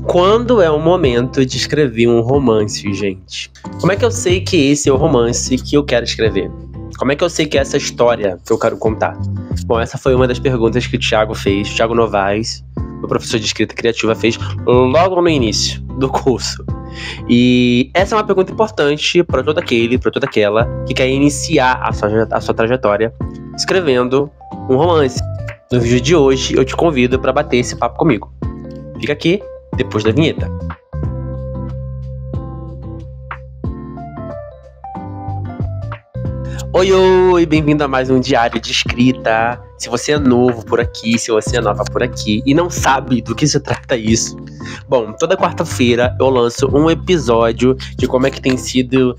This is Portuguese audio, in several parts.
Quando é o momento de escrever um romance, gente? Como é que eu sei que esse é o romance que eu quero escrever? Como é que eu sei que é essa história que eu quero contar? Bom, essa foi uma das perguntas que o Thiago fez, Thiago Novaes, meu professor de escrita criativa, fez logo no início do curso. E essa é uma pergunta importante para todo aquele, para toda aquela que quer iniciar a sua trajetória escrevendo um romance. No vídeo de hoje eu te convido para bater esse papo comigo. Fica aqui depois da vinheta. Oi, bem-vindo a mais um Diário de Escrita. Se você é novo por aqui, se você é nova por aqui e não sabe do que se trata isso, bom, toda quarta-feira eu lanço um episódio de como é que tem sido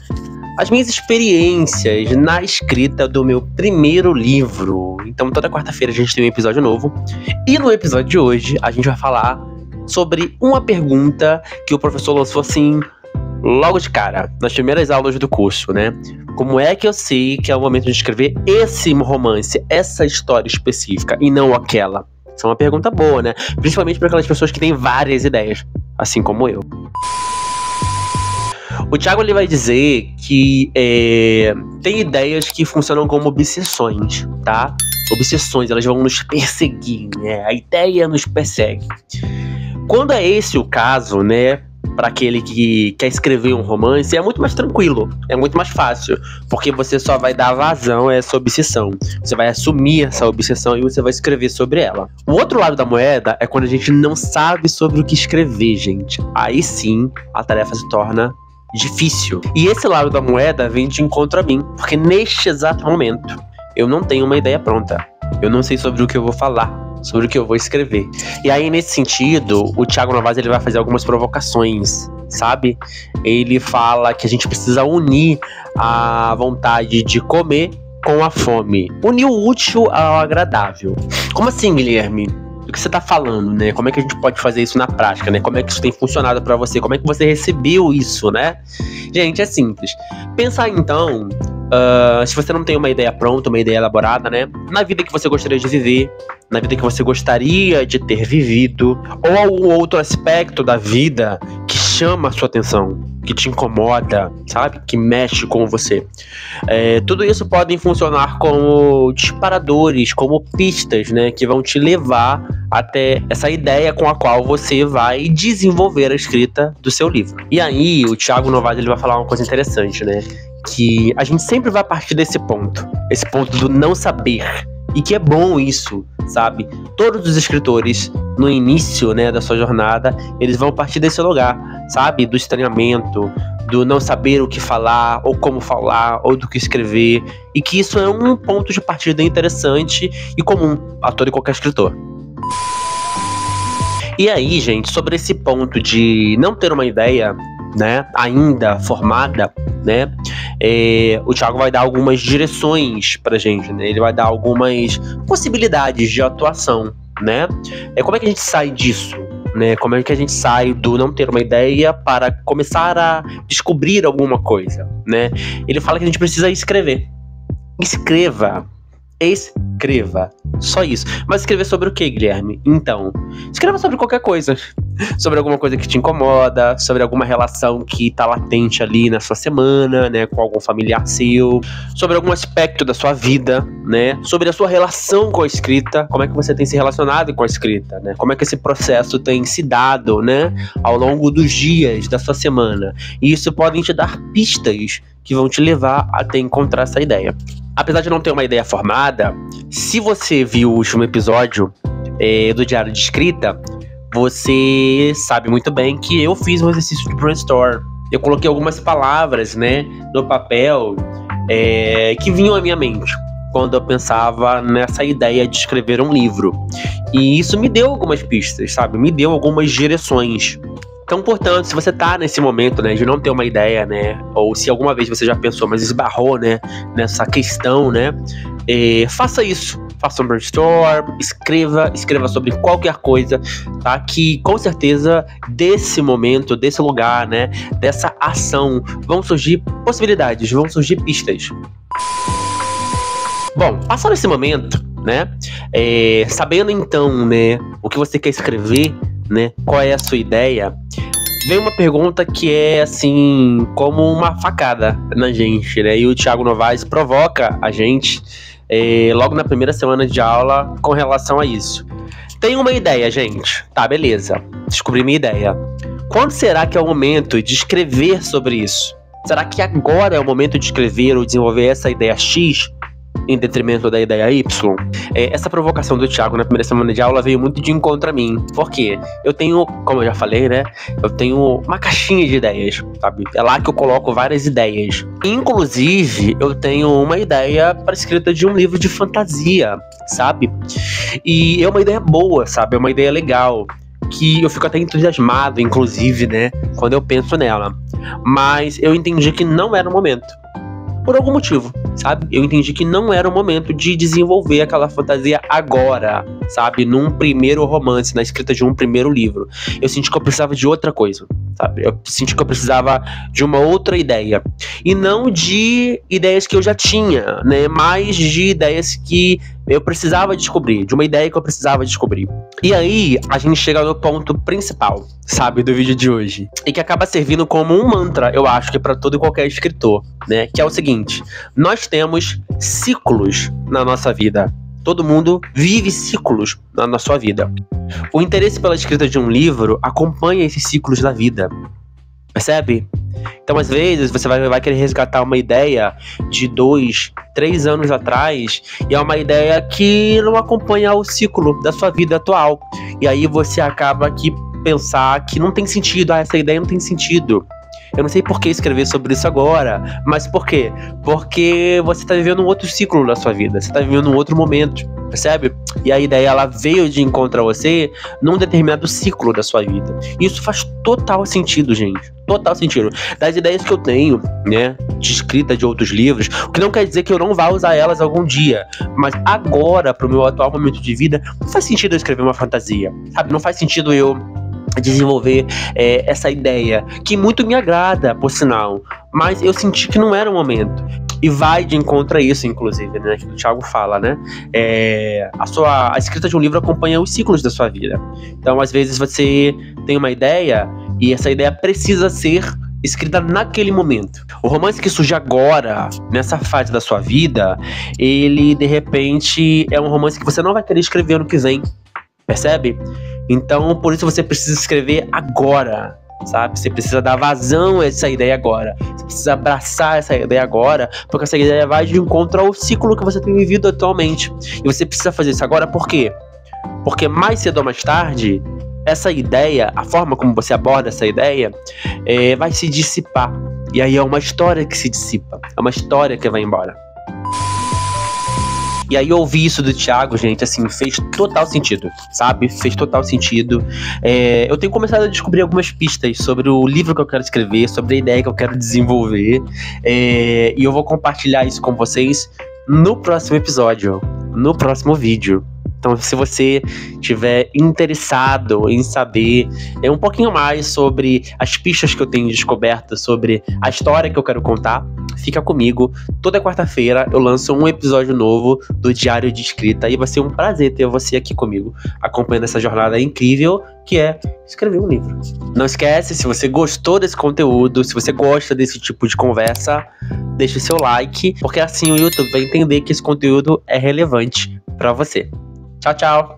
as minhas experiências na escrita do meu primeiro livro. Então toda quarta-feira a gente tem um episódio novo. E no episódio de hoje a gente vai falar sobre uma pergunta que o professor lançou assim logo de cara, nas primeiras aulas do curso, né? Como é que eu sei que é o momento de escrever esse romance, essa história específica e não aquela? Isso é uma pergunta boa, né? Principalmente para aquelas pessoas que têm várias ideias, assim como eu. O Thiago ele vai dizer que tem ideias que funcionam como obsessões, tá? Obsessões, elas vão nos perseguir, né? A ideia nos persegue. Quando é esse o caso, né? Para aquele que quer escrever um romance, é muito mais tranquilo, é muito mais fácil, porque você só vai dar vazão a essa obsessão, você vai assumir essa obsessão e você vai escrever sobre ela. O outro lado da moeda é quando a gente não sabe sobre o que escrever, gente. Aí sim, a tarefa se torna difícil. E esse lado da moeda vem de encontro a mim, porque neste exato momento, eu não tenho uma ideia pronta. Eu não sei sobre o que eu vou falar, sobre o que eu vou escrever. E aí, nesse sentido, o Thiago Novaes ele vai fazer algumas provocações, sabe? Ele fala que a gente precisa unir a vontade de comer com a fome. Unir o útil ao agradável. Como assim, Guilherme? Do que você tá falando, né? Como é que a gente pode fazer isso na prática, né? Como é que isso tem funcionado pra você? Como é que você recebeu isso, né? Gente, é simples. Pensar então... se você não tem uma ideia pronta, uma ideia elaborada, né? Na vida que você gostaria de viver, na vida que você gostaria de ter vivido, ou algum outro aspecto da vida que chama a sua atenção, que te incomoda, sabe? Que mexe com você. Tudo isso podem funcionar como disparadores, como pistas, né? Que vão te levar até essa ideia com a qual você vai desenvolver a escrita do seu livro. E aí, o Thiago Novaes ele vai falar uma coisa interessante, né? Que a gente sempre vai partir desse ponto, esse ponto do não saber, e que é bom isso, sabe? Todos os escritores, no início, né, da sua jornada, eles vão partir desse lugar, sabe? Do estranhamento, do não saber o que falar, ou como falar, ou do que escrever, e que isso é um ponto de partida interessante e comum a todo e qualquer escritor. E aí, gente, sobre esse ponto de não ter uma ideia, né, ainda formada, né, o Thiago vai dar algumas direções pra gente, né, ele vai dar algumas possibilidades de atuação, né, como é que a gente sai disso, né, como é que a gente sai do não ter uma ideia para começar a descobrir alguma coisa, né, ele fala que a gente precisa escrever, escreva, só isso. Mas escrever sobre o que, Guilherme? Então, escreva sobre qualquer coisa. Sobre alguma coisa que te incomoda, sobre alguma relação que tá latente ali na sua semana, né, com algum familiar seu, sobre algum aspecto da sua vida, né, sobre a sua relação com a escrita, como é que você tem se relacionado com a escrita, né, como é que esse processo tem se dado, né, ao longo dos dias da sua semana. E isso podem te dar pistas que vão te levar até encontrar essa ideia. Apesar de não ter uma ideia formada, se você viu o último episódio do Diário de Escrita, você sabe muito bem que eu fiz um exercício de brainstorm. Eu coloquei algumas palavras, né, no papel que vinham à minha mente quando eu pensava nessa ideia de escrever um livro. E isso me deu algumas pistas, sabe? Me deu algumas direções. Então, portanto, se você tá nesse momento, né, de não ter uma ideia, né, ou se alguma vez você já pensou, mas esbarrou, né, nessa questão, né, faça isso. Faça um brainstorm, escreva sobre qualquer coisa, tá? Que com certeza desse momento, desse lugar, né, dessa ação, vão surgir possibilidades, vão surgir pistas. Bom, passado esse momento, né? Sabendo então, né, o que você quer escrever, né, qual é a sua ideia, vem uma pergunta que é assim, como uma facada na gente, né? E o Thiago Novaes provoca a gente logo na primeira semana de aula com relação a isso. Tem uma ideia, gente. Tá, beleza. Descobri minha ideia. Quando será que é o momento de escrever sobre isso? Será que agora é o momento de escrever ou desenvolver essa ideia X em detrimento da ideia Y? Essa provocação do Thiago na primeira semana de aula veio muito de encontro a mim. Por quê? Eu tenho, como eu já falei, né? Eu tenho uma caixinha de ideias, sabe? É lá que eu coloco várias ideias. Inclusive, eu tenho uma ideia para escrita de um livro de fantasia, sabe? E é uma ideia boa, sabe? É uma ideia legal, que eu fico até entusiasmado, inclusive, né? Quando eu penso nela. Mas eu entendi que não era o momento. Por algum motivo, sabe? Eu entendi que não era o momento de desenvolver aquela fantasia agora, sabe? Num primeiro romance, na escrita de um primeiro livro. Eu senti que eu precisava de outra coisa, sabe? Eu senti que eu precisava de uma outra ideia. E não de ideias que eu já tinha, né? Mas de ideias que eu precisava descobrir, de uma ideia que eu precisava descobrir. E aí, a gente chega no ponto principal, sabe, do vídeo de hoje. E que acaba servindo como um mantra, eu acho que para todo e qualquer escritor, né? Que é o seguinte: nós temos ciclos na nossa vida. Todo mundo vive ciclos na sua vida. O interesse pela escrita de um livro acompanha esses ciclos da vida. Percebe? Então, às vezes, você vai querer resgatar uma ideia de 2, 3 anos atrás, e é uma ideia que não acompanha o ciclo da sua vida atual. E aí você acaba que pensar que não tem sentido, essa ideia não tem sentido. Eu não sei por que escrever sobre isso agora, mas por quê? Porque você está vivendo um outro ciclo da sua vida, você está vivendo um outro momento, percebe? E a ideia, ela veio de encontro a você num determinado ciclo da sua vida. Isso faz total sentido, gente. Total sentido. Das ideias que eu tenho, né, de escrita de outros livros, o que não quer dizer que eu não vá usar elas algum dia, mas agora, pro meu atual momento de vida, não faz sentido eu escrever uma fantasia, sabe? Não faz sentido eu desenvolver essa ideia, que muito me agrada, por sinal, mas eu senti que não era o momento. E vai de encontro a isso, inclusive, né, que o Thiago fala, né? A escrita de um livro acompanha os ciclos da sua vida. Então, às vezes, você tem uma ideia e essa ideia precisa ser escrita naquele momento. O romance que surge agora, nessa fase da sua vida, ele, de repente, é um romance que você não vai querer escrever ano que vem. Percebe? Então, por isso você precisa escrever agora, sabe? Você precisa dar vazão a essa ideia agora. Você precisa abraçar essa ideia agora, porque essa ideia vai de encontro ao ciclo que você tem vivido atualmente. E você precisa fazer isso agora por quê? Porque mais cedo ou mais tarde, essa ideia, a forma como você aborda essa ideia, vai se dissipar. E aí é uma história que se dissipa, é uma história que vai embora. E aí ouvir isso do Thiago, gente, assim, fez total sentido, sabe? Fez total sentido. Eu tenho começado a descobrir algumas pistas sobre o livro que eu quero escrever, sobre a ideia que eu quero desenvolver. E eu vou compartilhar isso com vocês no próximo episódio, no próximo vídeo. Então, se você estiver interessado em saber um pouquinho mais sobre as pistas que eu tenho descoberto, sobre a história que eu quero contar, fica comigo. Toda quarta-feira eu lanço um episódio novo do Diário de Escrita e vai ser um prazer ter você aqui comigo, acompanhando essa jornada incrível que é escrever um livro. Não esquece, se você gostou desse conteúdo, se você gosta desse tipo de conversa, deixe seu like, porque assim o YouTube vai entender que esse conteúdo é relevante para você. Tchau, tchau!